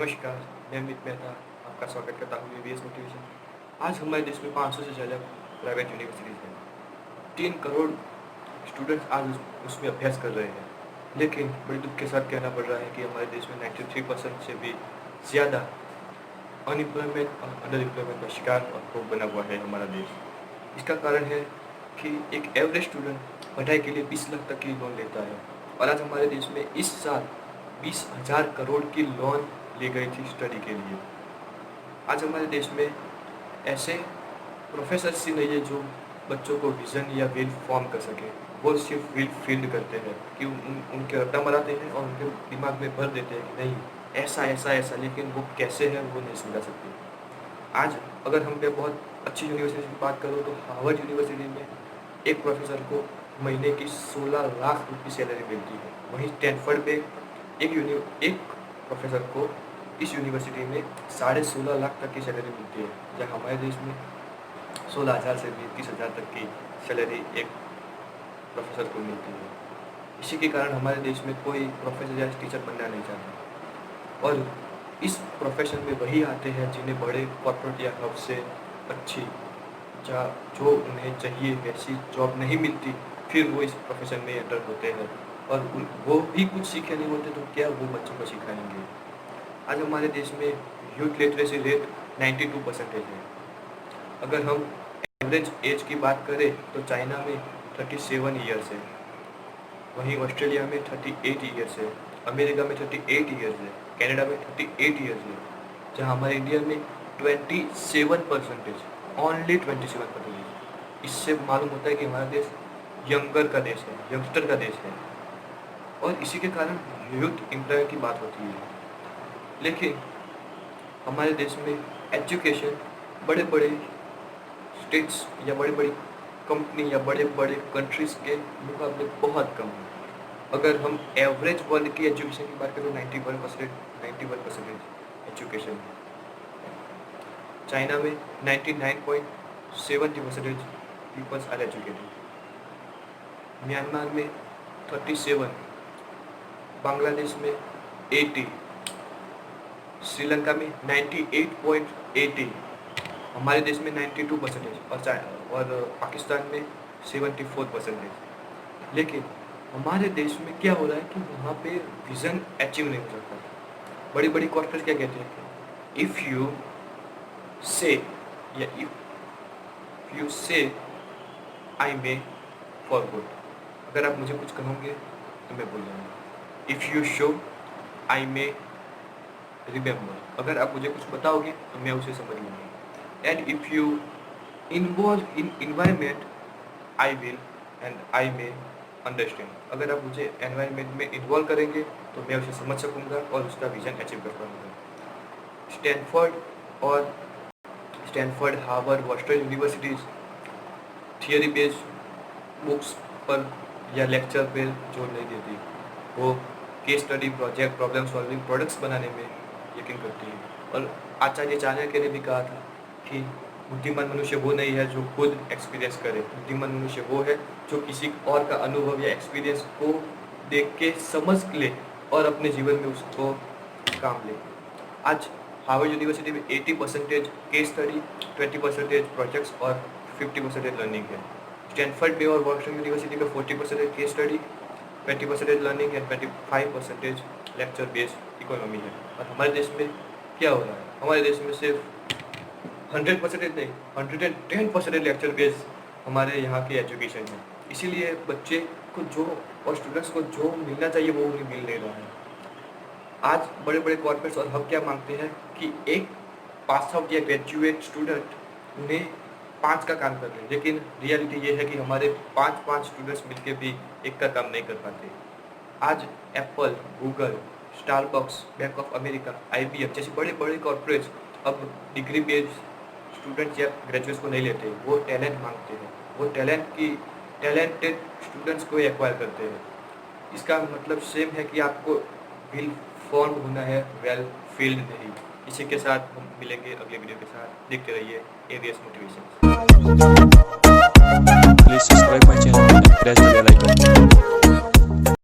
नमस्कार, मैं अमित मेहता आपका स्वागत करता हूँ एबीएस मोटिवेशन। आज हमारे देश में 500 से ज़्यादा प्राइवेट यूनिवर्सिटीज़ हैं। 3 करोड़ स्टूडेंट्स आज उसमें अभ्यास कर रहे हैं, लेकिन बड़े दुख के साथ कहना पड़ रहा है कि हमारे देश में 93% से भी ज़्यादा अनएम्प्लॉयमेंट और अंडर एम्प्लॉयमेंट का शिकार और भोग बना हुआ है हमारा देश। इसका कारण है कि एक एवरेज स्टूडेंट पढ़ाई के लिए 20 लाख तक की लोन लेता है, और आज हमारे देश में इस साल 20,000 करोड़ की लोन ली गई थी स्टडी के लिए। आज हमारे देश में ऐसे प्रोफेसर्स ही नहीं है जो बच्चों को विज़न या विल फॉर्म कर सके। वो सिर्फ विल फील्ड करते हैं कि उनके रट्टा मराते हैं और उनके दिमाग में भर देते हैं कि नहीं ऐसा ऐसा ऐसा, लेकिन वो कैसे है वो नहीं समझा सकते। आज अगर हम पे बहुत अच्छी यूनिवर्सिटी की बात करो तो हार्वर्ड यूनिवर्सिटी में एक प्रोफेसर को महीने की 16 लाख रुपये सैलरी मिलती है। वहीं स्टैनफोर्ड में एक प्रोफेसर को इस यूनिवर्सिटी में 16.5 लाख तक की सैलरी मिलती है, जहाँ हमारे देश में 16,000 से 30,000 तक की सैलरी एक प्रोफेसर को मिलती है। इसी के कारण हमारे देश में कोई प्रोफेसर या टीचर बनना नहीं चाहता, और इस प्रोफेशन में वही आते हैं जिन्हें बड़े कॉर्पोरेट या हब से अच्छी जो उन्हें चाहिए वैसी जॉब नहीं मिलती, फिर वो इस प्रोफेशन में एंटर होते हैं, और वो भी कुछ सीखे नहीं होते तो क्या वो बच्चों को सिखाएंगे। आज हमारे देश में यूथ लिटरेसी रेट 92% है। अगर हम एवरेज एज की बात करें तो चाइना में 37 ईयर्स है, वहीं ऑस्ट्रेलिया में 38 ईयर्स है, अमेरिका में 38 ईयर्स है, कनाडा में 38 ईयर्स है, जहाँ हमारे इंडिया में 27%, ओनली 27%। इससे मालूम होता है कि हमारा देश यंगर का देश है, यंगस्टर का देश है, और इसी के कारण यूथ एम्प्लॉय की बात होती है। लेकिन हमारे देश में एजुकेशन बड़े बड़े स्टेट्स या बड़ी बड़ी कंपनी या बड़े बड़े कंट्रीज़ के मुकाबले बहुत कम है। अगर हम एवरेज वर्ल्ड की एजुकेशन की बात करें तो 91% एजुकेशन है। चाइना में 99.70% पीपल्स आर एजुकेटेड, म्यांमार में 37, बांग्लादेश में 80, श्रीलंका में 98.80, हमारे देश में 92% और पाकिस्तान में 74%। लेकिन हमारे देश में क्या हो रहा है कि वहाँ पे विज़न अचीव नहीं हो सकता। बड़ी बड़ी कॉर्पोरेट क्या कहते हैं, इफ़ यू से आई मे फॉर गुड, अगर आप मुझे कुछ कहोगे तो मैं बोल जाऊँगा। If you show I may remember, अगर आप मुझे कुछ बताओगे तो मैं उसे समझ लूँगा। And if you involve in environment I will and I may understand, अगर आप मुझे एनवायरमेंट में इन्वॉल्व करेंगे तो मैं उसे समझ सकूँगा और उसका विजन अचीव कर पाऊँगा। Stanford, Harvard, Boston universities theory based books पर या लेक्चर पे जोर नहीं देती, वो case study, project, problem solving, products बनाने में यकीन करती है। और आचार्य चाणक्य ने भी कहा था कि बुद्धिमान मनुष्य वो नहीं है जो खुद एक्सपीरियंस करे, बुद्धिमान मनुष्य वो है जो किसी और का अनुभव या एक्सपीरियंस को देख के समझ ले और अपने जीवन में उसको काम ले। आज हार्वर्ड यूनिवर्सिटी में 80% केस स्टडी, 20% प्रोजेक्ट्स और 50% लर्निंग है। स्टैनफोर्ड में और बॉस्टन यूनिवर्सिटी में 40% case study, 20% learning and 25% lecture based economy है। और हमारे देश में क्या हो रहा है, हमारे देश में सिर्फ 100% नहीं 110% लेक्चर बेस्ड हमारे यहाँ की एजुकेशन है। इसीलिए बच्चे को जो और स्टूडेंट्स को जो मिलना चाहिए वो उन्हें मिल नहीं रहा है। आज बड़े बड़े कॉर्पोरेट्स और हब क्या मांगते हैं कि एक पास आउट या ग्रेजुएट स्टूडेंट उन्हें 5 का काम कर रहे हैं, लेकिन रियलिटी ये है कि हमारे 5 स्टूडेंट्स मिलके भी एक का काम नहीं कर पाते। आज Apple, Google, Starbucks, bank of America, IBM जैसे बड़े बड़े कॉर्पोरेट्स अब डिग्री बेस्ड स्टूडेंट्स या ग्रेजुएट्स को नहीं लेते, वो टैलेंट मांगते हैं। वो टैलेंटेड स्टूडेंट्स को एक्वायर करते हैं। इसका मतलब सेम है कि आपको विल फॉर्म होना है, वेल फील्ड नहीं। इसी के साथ हम मिलेंगे अगले वीडियो के साथ। देखते रहिए ABS motivation. Please subscribe my channel and press the bell icon.